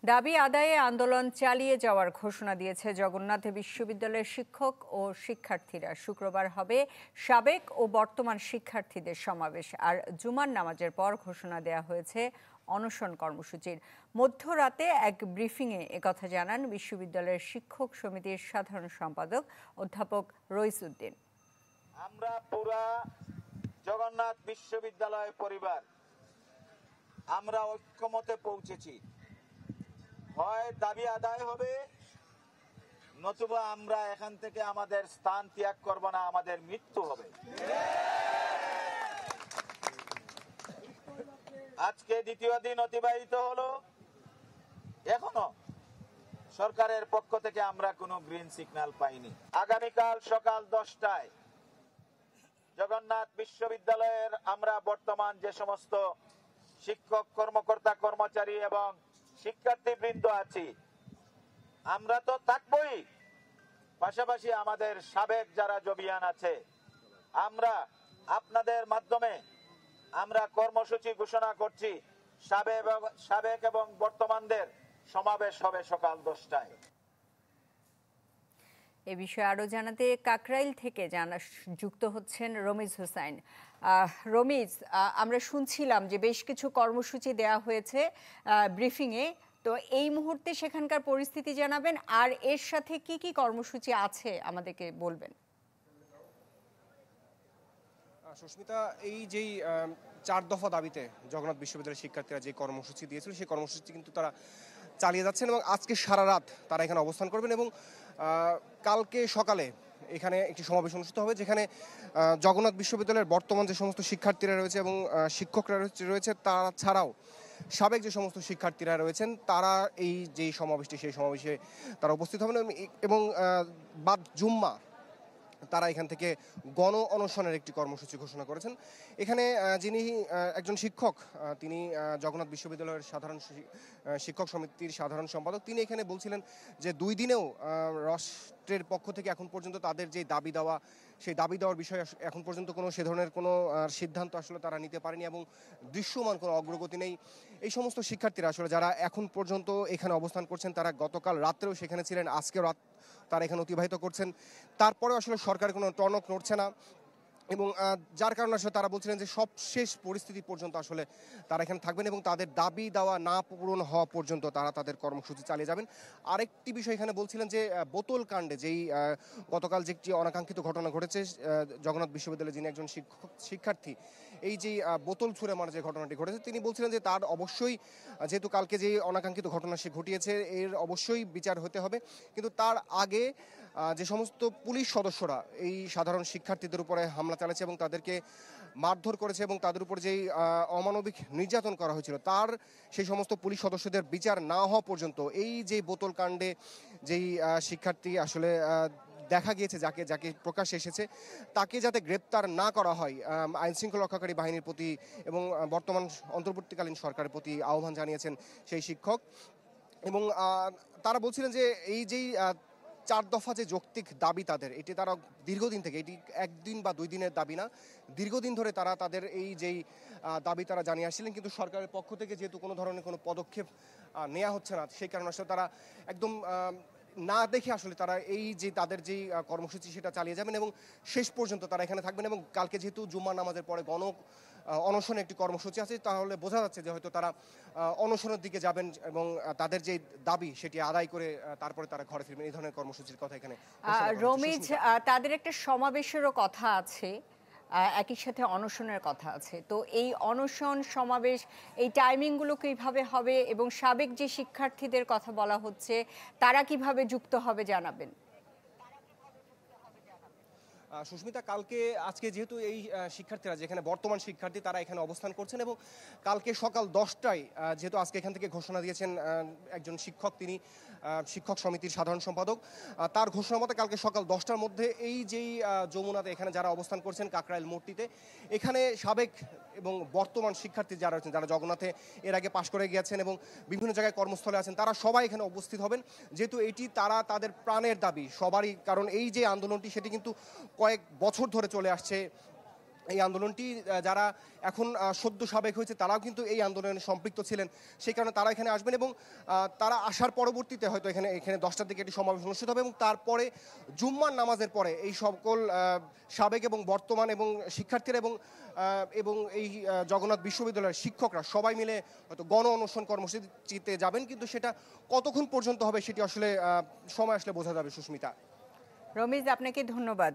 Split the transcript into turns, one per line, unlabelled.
দাবি আদায়ে আন্দোলন চালিয়ে যাওয়ার ঘোষণা দিয়েছে জগন্নাথ বিশ্ববিদ্যালয়ের শিক্ষক ও শিক্ষার্থীরা। শুক্রবার হবে সাবেক ও বর্তমান শিক্ষার্থীদের সমাবেশ। আর জুমার নামাজের পর ঘোষণা দেয়া হয়েছে অনশন কর্মসূচির। মধ্যরাতে এক ব্রিফিংয়ে একথা জানান বিশ্ববিদ্যালয়ের শিক্ষক সমিতির সাধারণ সম্পাদক অধ্যাপক রইস উদ্দিন।
আমরা পুরা জগন্নাথ বিশ্ববিদ্যালয় পরিবার আমরা ঐক্যমতে পৌঁছেছি। হয় দাবি আদায় হবে, নতুবা আমরা এখান থেকে আমাদের স্থান ত্যাগ করব না, আমাদের মৃত্যু হবে। আজকে দ্বিতীয় দিন অতিবাহিত হলো, এখনো সরকারের পক্ষ থেকে আমরা কোনো গ্রিন সিগন্যাল পাইনি। আগামীকাল সকাল 10টায় জগন্নাথ বিশ্ববিদ্যালয়ের আমরা বর্তমান যে সমস্ত শিক্ষক, কর্মকর্তা, কর্মচারী এবং শিক্ষার্থীবৃন্দ আছি, আমরা তো থাকবই, পাশাপাশি আমাদের সাবেক যারা জবিয়ান আছে, আমরা আপনাদের মাধ্যমে আমরা কর্মসূচি ঘোষণা করছি। সাবেক এবং বর্তমানদের সমাবেশ হবে সকাল 10টায়।
এ বিষয়ে আরো জানাতে কাকরাইল থেকে যুক্ত হচ্ছেন রমিজ হোসাইন। রমিজ, আমরা শুনছিলাম যে বেশ কিছু কর্মসূচি দেয়া হয়েছে ব্রিফিংয়ে, তো এই মুহূর্তে সেখানকার পরিস্থিতি জানাবেন, আর এর সাথে কি কি কর্মসূচি আছে আমাদেরকে বলবেন।
সুস্মিতা, এই যেই 4 দফা দাবিতে জগন্নাথ বিশ্ববিদ্যালয়ের শিক্ষার্থীরা যে কর্মসূচি দিয়েছিল সেই কর্মসূচি কিন্তু তারা চালিয়ে যাচ্ছেন এবং আজকে সারা রাত তারা এখানে অবস্থান করবেন এবং কালকে সকালে এখানে একটি সমাবেশ অনুষ্ঠিত হবে, যেখানে জগন্নাথ বিশ্ববিদ্যালয়ের বর্তমান যে সমস্ত শিক্ষার্থীরা রয়েছে এবং শিক্ষকরা রয়েছে, তারা ছাড়াও সাবেক যে সমস্ত শিক্ষার্থীরা রয়েছেন তারা এই যেই সমাবেশটি সেই সমাবেশে তারা উপস্থিত হবেন এবং বাদ জুম্মা তারা এখান থেকে গণ অনশনের একটি কর্মসূচি ঘোষণা করেছেন। এখানে যিনি একজন শিক্ষক, তিনি জগন্নাথ বিশ্ববিদ্যালয়ের সাধারণ শিক্ষক সমিতির সাধারণ সম্পাদক, তিনি এখানে বলছিলেন যে 2 দিনেও রাষ্ট্রের পক্ষ থেকে এখন পর্যন্ত তাদের যে দাবি দেওয়া, সেই দাবি দেওয়ার বিষয়ে এখন পর্যন্ত কোনো সে ধরনের কোনো সিদ্ধান্ত আসলে তারা নিতে পারেনি এবং দৃশ্যমান কোনো অগ্রগতি নেই। এই সমস্ত শিক্ষার্থীরা আসলে যারা এখন পর্যন্ত এখানে অবস্থান করছেন, তারা গতকাল রাত্রেও সেখানে ছিলেন, আজকেও রাত তারা এখানে অতিবাহিত করছেন, তারপরেও আসলে সরকার কোনো টনক নড়ছে না এবং যার কারণে আসলে তারা বলছিলেন যে সবশেষ পরিস্থিতি পর্যন্ত আসলে তারা এখানে থাকবেন এবং তাদের দাবি দেওয়া না পূরণ হওয়া পর্যন্ত তারা তাদের কর্মসূচি চালিয়ে যাবেন। আরেকটি বিষয় এখানে বলছিলেন যে বোতল কাণ্ডে, যেই গতকাল যে একটি অনাকাঙ্ক্ষিত ঘটনা ঘটেছে, জগন্নাথ বিশ্ববিদ্যালয়ে যিনি একজন শিক্ষার্থী এই যে বোতল ছুঁড়ে মারার যে ঘটনাটি ঘটেছে, তিনি বলছিলেন যে তার অবশ্যই, যেহেতু কালকে যে অনাকাঙ্ক্ষিত ঘটনা সে ঘটিয়েছে, এর অবশ্যই বিচার হতে হবে, কিন্তু তার আগে যে সমস্ত পুলিশ সদস্যরা এই সাধারণ শিক্ষার্থীদের উপরে হামলা চালাচ্ছে এবং তাদেরকে মারধর করেছে এবং তাদের উপর যেই অমানবিক নির্যাতন করা হয়েছিল, তার সেই সমস্ত পুলিশ সদস্যদের বিচার না হওয়া পর্যন্ত এই যে বোতল কাণ্ডে যেই শিক্ষার্থী আসলে দেখা গিয়েছে, যাকে প্রকাশ এসেছে, তাকে যাতে গ্রেপ্তার না করা হয়, আইনশৃঙ্খলা রক্ষাকারী বাহিনীর প্রতি এবং বর্তমান অন্তর্বর্তীকালীন সরকারের প্রতি আহ্বান জানিয়েছেন সেই শিক্ষক। এবং তারা বলছিলেন যে এই যেই 4 দফা যে যৌক্তিক দাবি তাদের, এটি তারা দীর্ঘদিন থেকে, এটি 1 দিন বা 2 দিনের দাবি না, দীর্ঘদিন ধরে তারা তাদের এই যেই দাবি তারা জানিয়ে আসছিলেন, কিন্তু সরকারের পক্ষ থেকে যেহেতু কোনো ধরনের কোনো পদক্ষেপ নেওয়া হচ্ছে না, সেই কারণে আসলে তারা একদম না দেখে আসলে তারা এই যে তাদের যেই কর্মসূচি সেটা চালিয়ে যাবেন এবং শেষ পর্যন্ত তারা এখানে থাকবেন। এবং কালকে যেহেতু জুম্মার নামাজের পরে গণ অনশনের একটি কর্মসূচি আছে, তাহলে বোঝা যাচ্ছে যে হয়তো তারা অনশনের দিকে যাবেন এবং তাদের যে দাবি সেটি আদায় করে তারপরে তারা ঘরে ফিরবেন। এই ধরনের কর্মসূচির কথা এখানে
রমিজ, তাদের একটা সমাবেশেরও কথা আছে, একই সাথে অনশনের কথা আছে, তো এই অনশন সমাবেশ এই টাইমিংগুলো কিভাবে হবে এবং সাবেক যে শিক্ষার্থীদের কথা বলা হচ্ছে তারা কিভাবে যুক্ত হবে জানাবেন।
সুস্মিতা, আজকে যেহেতু এই শিক্ষার্থীরা যেখানে বর্তমান শিক্ষার্থী তারা এখানে অবস্থান করছেন এবং কালকে সকাল 10টায় যেহেতু আজকে এখান থেকে ঘোষণা দিয়েছেন একজন শিক্ষক, তিনি শিক্ষক সমিতির সাধারণ সম্পাদক, তার ঘোষণা মতে কালকে সকাল 10টার মধ্যে এই যেই যমুনাতে এখানে যারা অবস্থান করছেন কাকরাইল মোড়টিতে, এখানে সাবেক এবং বর্তমান শিক্ষার্থী যারা রয়েছেন, যারা জগন্নাথে এর আগে পাশ করে গিয়েছেন এবং বিভিন্ন জায়গায় কর্মস্থলে আছেন, তারা সবাই এখানে উপস্থিত হবেন, যেহেতু এটি তারা তাদের প্রাণের দাবি সবারই, কারণ এই যে আন্দোলনটি সেটি কিন্তু কয়েক বছর ধরে চলে আসছে এই আন্দোলনটি যারা এখন সদ্য সাবেক হয়েছে তারাও কিন্তু এই আন্দোলনে সম্পৃক্ত ছিলেন, সেই কারণে তারা এখানে আসবেন এবং তারা আসার পরবর্তীতে হয়তো এখানে 10টার দিকে একটি সমাবেশ অনুষ্ঠিত হবে এবং তারপরে জুম্মার নামাজের পরে এই সকল সাবেক এবং বর্তমান এবং শিক্ষার্থীরা এবং এই জগন্নাথ বিশ্ববিদ্যালয়ের শিক্ষকরা সবাই মিলে হয়তো গণ অনশন কর্মসূচিতে যাবেন, কিন্তু সেটা কতক্ষণ পর্যন্ত হবে সেটি আসলে সময় আসলে বোঝা যাবে। সুস্মিতা।
রমিজ, আপনাকে ধন্যবাদ।